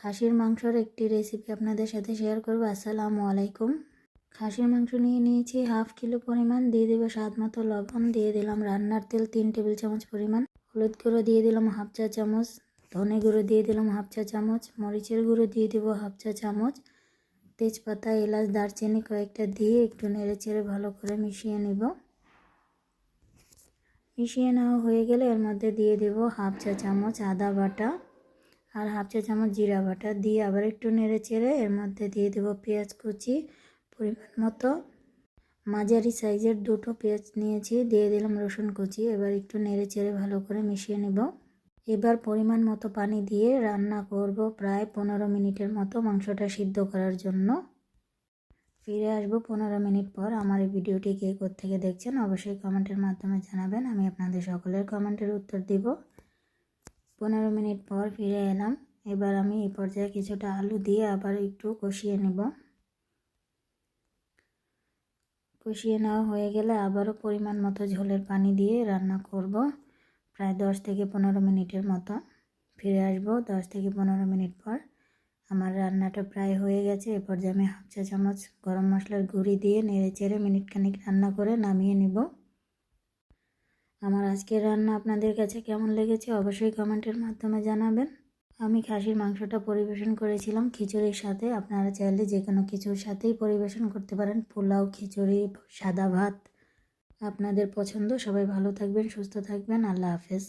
খাসির মাংসের একটি রেসিপি আপনাদের সাথে শেয়ার করব। আসসালামু আলাইকুম। খাসির মাংস নিয়ে নিয়েছি হাফ কিলো পরিমাণ, দিয়ে দেবো স্বাদ মতো লবণ, দিয়ে দিলাম রান্নার তেল 3 টেবিল চামচ পরিমাণ, হলুদ গুঁড়ো দিয়ে দিলাম হাফ চা চামচ, ধনে গুঁড়ো দিয়ে দিলাম হাফ চা চামচ, মরিচের গুঁড়ো দিয়ে দেবো হাফ চা চামচ, তেজপাতা, এলাচ, দারচিনি কয়েকটা দিয়ে একটু নেড়ে চেড়ে ভালো করে মিশিয়ে নেব। মিশিয়ে নেওয়া হয়ে গেলে এর মধ্যে দিয়ে দেবো হাফ চা চামচ আদা বাটা আর হাফ চা চামচ জিরা বাটা, দিয়ে আবার একটু নেড়ে চেড়ে এর মধ্যে দিয়ে দেবো পেঁয়াজ কুচি পরিমাণ মতো। মাঝারি সাইজের দুটো পেঁয়াজ নিয়েছি, দিয়ে দিলাম রসুন কুচি। এবার একটু নেড়ে চেড়ে ভালো করে মিশিয়ে নেব। এবার পরিমাণ মতো পানি দিয়ে রান্না করব প্রায় 15 মিনিটের মতো মাংসটা সিদ্ধ করার জন্য। ফিরে আসবো 15 মিনিট পর। আমার এই ভিডিওটি কে কোত্থেকে দেখছেন অবশ্যই কমেন্টের মাধ্যমে জানাবেন, আমি আপনাদের সকলের কমেন্টের উত্তর দিব। 15 মিনিট পর ফিরে এলাম। এবার আমি এই পর্যায়ে কিছুটা আলু দিয়ে আবার একটু কষিয়ে নেব। কষিয়ে নেওয়া হয়ে গেলে আবারও পরিমাণ মতো ঝোলের পানি দিয়ে রান্না করব প্রায় 10 থেকে 15 মিনিটের মতো। ফিরে আসবো 10 থেকে 15 মিনিট পর। আমার রান্নাটা প্রায় হয়ে গেছে। এ পর্যায়ে আমি হাফ চা চামচ গরম মশলার গুঁড়ি দিয়ে নেড়ে চেড়ে মিনিট খানিক রান্না করে নামিয়ে নেব। আমার আজকের রান্না আপনাদের কাছে কেমন লেগেছে অবশ্যই কমেন্টের মাধ্যমে জানাবেন। আমি খাসির মাংসটা পরিবেশন করেছিলাম খিচুড়ির সাথে। আপনারা চাইলে যে কোনো কিছুর সাথেই পরিবেশন করতে পারেন, পোলাও, খিচুড়ি, সাদা ভাত, আপনাদের পছন্দ। সবাই ভালো থাকবেন, সুস্থ থাকবেন। আল্লাহ হাফেজ।